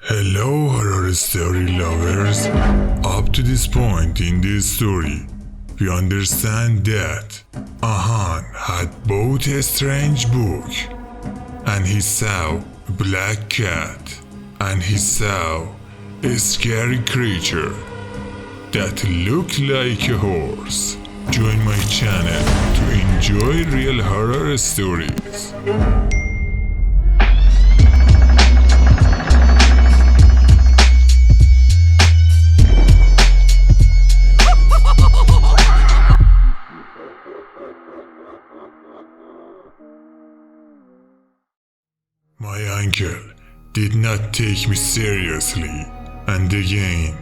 Hello horror story lovers. Up to this point in this story, we understand that Ahan had bought a strange book, and he saw a black cat, and he saw a scary creature that looked like a horse. Join my channel to enjoy real horror stories. My uncle did not take me seriously, and again,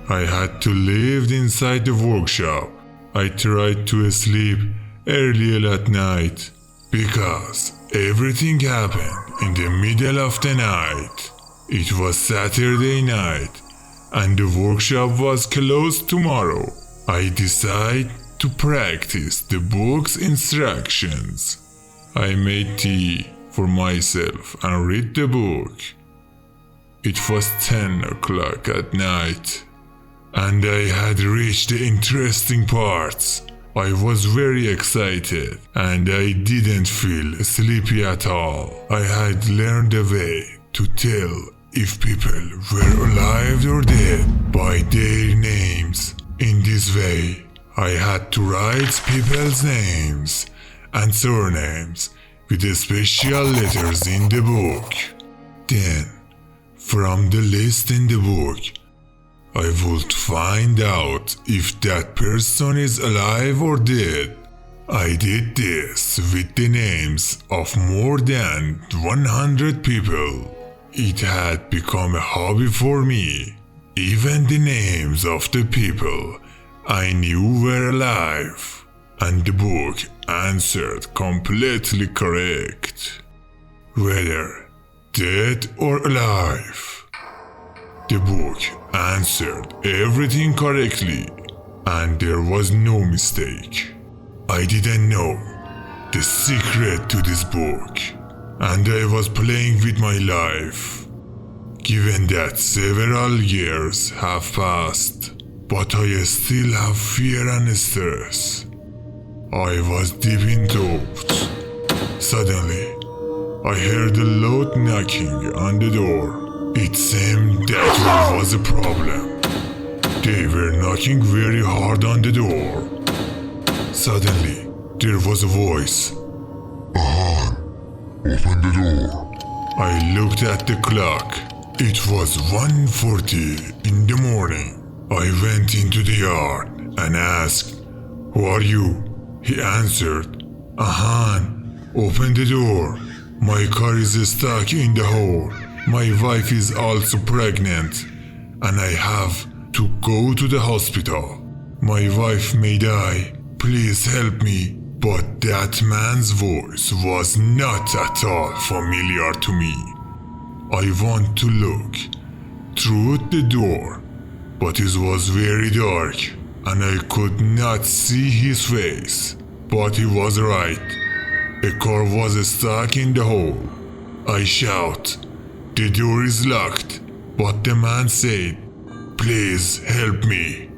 I had to live inside the workshop. I tried to sleep early at night because everything happened in the middle of the night. It was Saturday night and the workshop was closed tomorrow. I decided to practice the book's instructions. I made tea for myself and read the book. It was 10 o'clock at night, and I had reached the interesting parts. I was very excited, and I didn't feel sleepy at all. I had learned a way to tell if people were alive or dead by their names. In this way, I had to write people's names and surnames with the special letters in the book. Then, from the list in the book, I would find out if that person is alive or dead. I did this with the names of more than 100 people. It had become a hobby for me. Even the names of the people I knew were alive. And the book answered completely correct, whether dead or alive. The book answered everything correctly, and there was no mistake. I didn't know the secret to this book, and I was playing with my life. Given that several years have passed, but I still have fear and stress. I was deep in thought. Suddenly, I heard a loud knocking on the door. It seemed that there was a problem. They were knocking very hard on the door. Suddenly, there was a voice. Ahan, open the door. I looked at the clock. It was 1:40 in the morning. I went into the yard and asked, "Who are you?" He answered, "Ahan, open the door. My car is stuck in the hole. My wife is also pregnant, and I have to go to the hospital. My wife may die. Please help me." But that man's voice was not at all familiar to me. I want to look through the door, but it was very dark, and I could not see his face. But he was right. A car was stuck in the hole. I shout, "The door is locked," but the man said, "Please help me.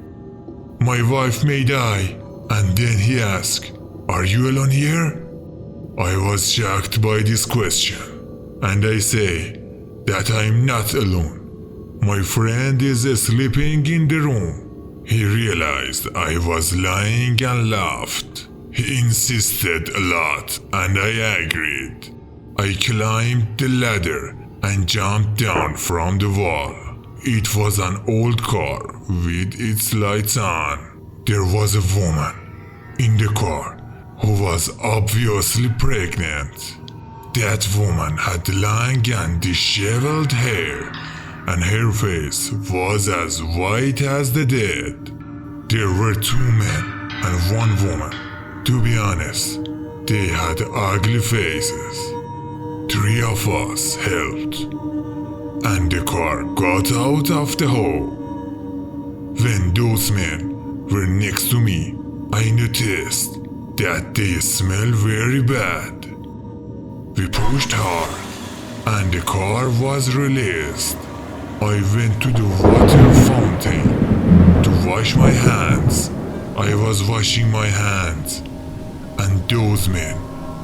My wife may die." And then he asked, "Are you alone here?" I was shocked by this question, and I say that I'm not alone. My friend is sleeping in the room. He realized I was lying and laughed. He insisted a lot, and I agreed. I climbed the ladder and jumped down from the wall. It was an old car with its lights on. There was a woman in the car who was obviously pregnant. That woman had long and disheveled hair, and her face was as white as the dead. There were two men and one woman. To be honest, they had ugly faces. Three of us helped, and the car got out of the hole. When those men were next to me, I noticed that they smelled very bad. We pushed hard, and the car was released. I went to the water fountain to wash my hands. I was washing my hands, and those men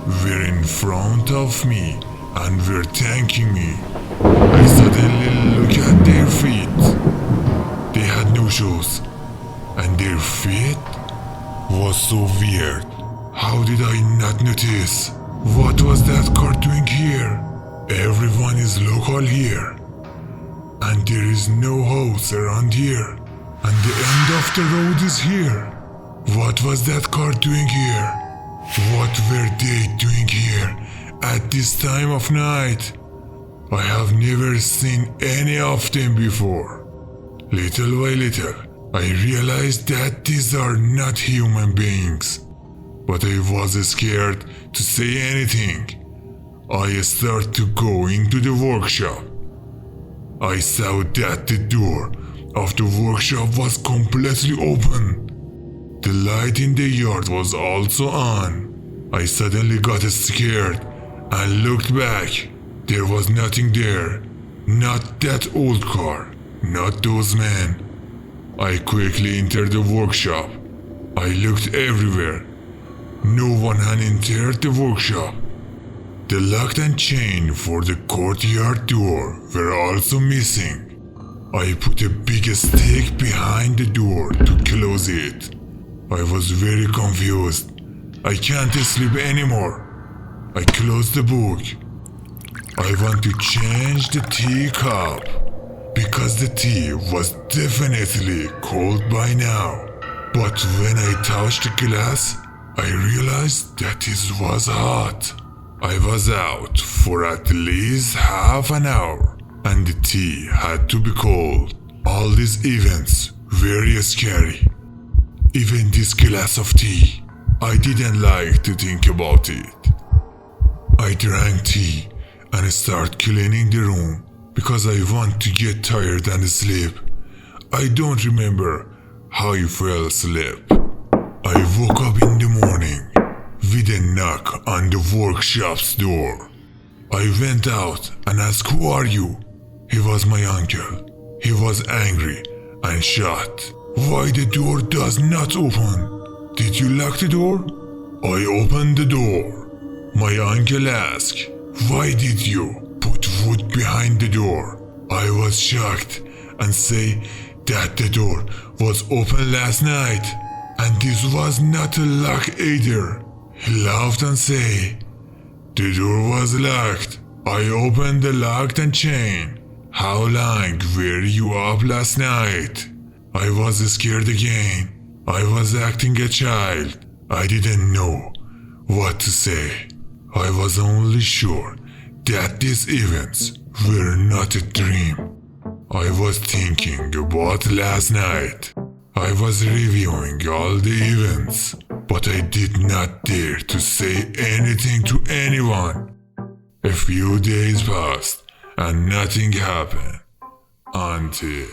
were in front of me and were thanking me. I suddenly looked at their feet. They had no shoes, and their feet was so weird. How did I not notice? What was that car doing here? Everyone is local here, and there is no house around here, and the end of the road is here. What was that car doing here? What were they doing here at this time of night? I have never seen any of them before. Little by little, I realized that these are not human beings. But I was scared to say anything. I started to go into the workshop. I saw that the door of the workshop was completely open. The light in the yard was also on. I suddenly got scared and looked back. There was nothing there. Not that old car. Not those men. I quickly entered the workshop. I looked everywhere. No one had entered the workshop. The lock and chain for the courtyard door were also missing. I put a big stick behind the door to close it. I was very confused. I can't sleep anymore. I closed the book. I want to change the teacup because the tea was definitely cold by now. But when I touched the glass, I realized that it was hot. I was out for at least half an hour, and the tea had to be cold. All these events very scary. Even this glass of tea, I didn't like to think about it. I drank tea and started cleaning the room because I want to get tired and sleep. I don't remember how I fell asleep. I woke up in the morning with a knock on the workshop's door. I went out and asked, "Who are you?" He was my uncle. He was angry and shot. "Why the door does not open? Did you lock the door?" I opened the door. My uncle asked, "Why did you put wood behind the door?" I was shocked and say that the door was open last night and this was not a lock either. He laughed and said, "The door was locked. I opened the lock and chain. How long were you up last night?" I was scared again. I was acting a child. I didn't know what to say. I was only sure that these events were not a dream. I was thinking about last night. I was reviewing all the events, but I did not dare to say anything to anyone. A few days passed and nothing happened until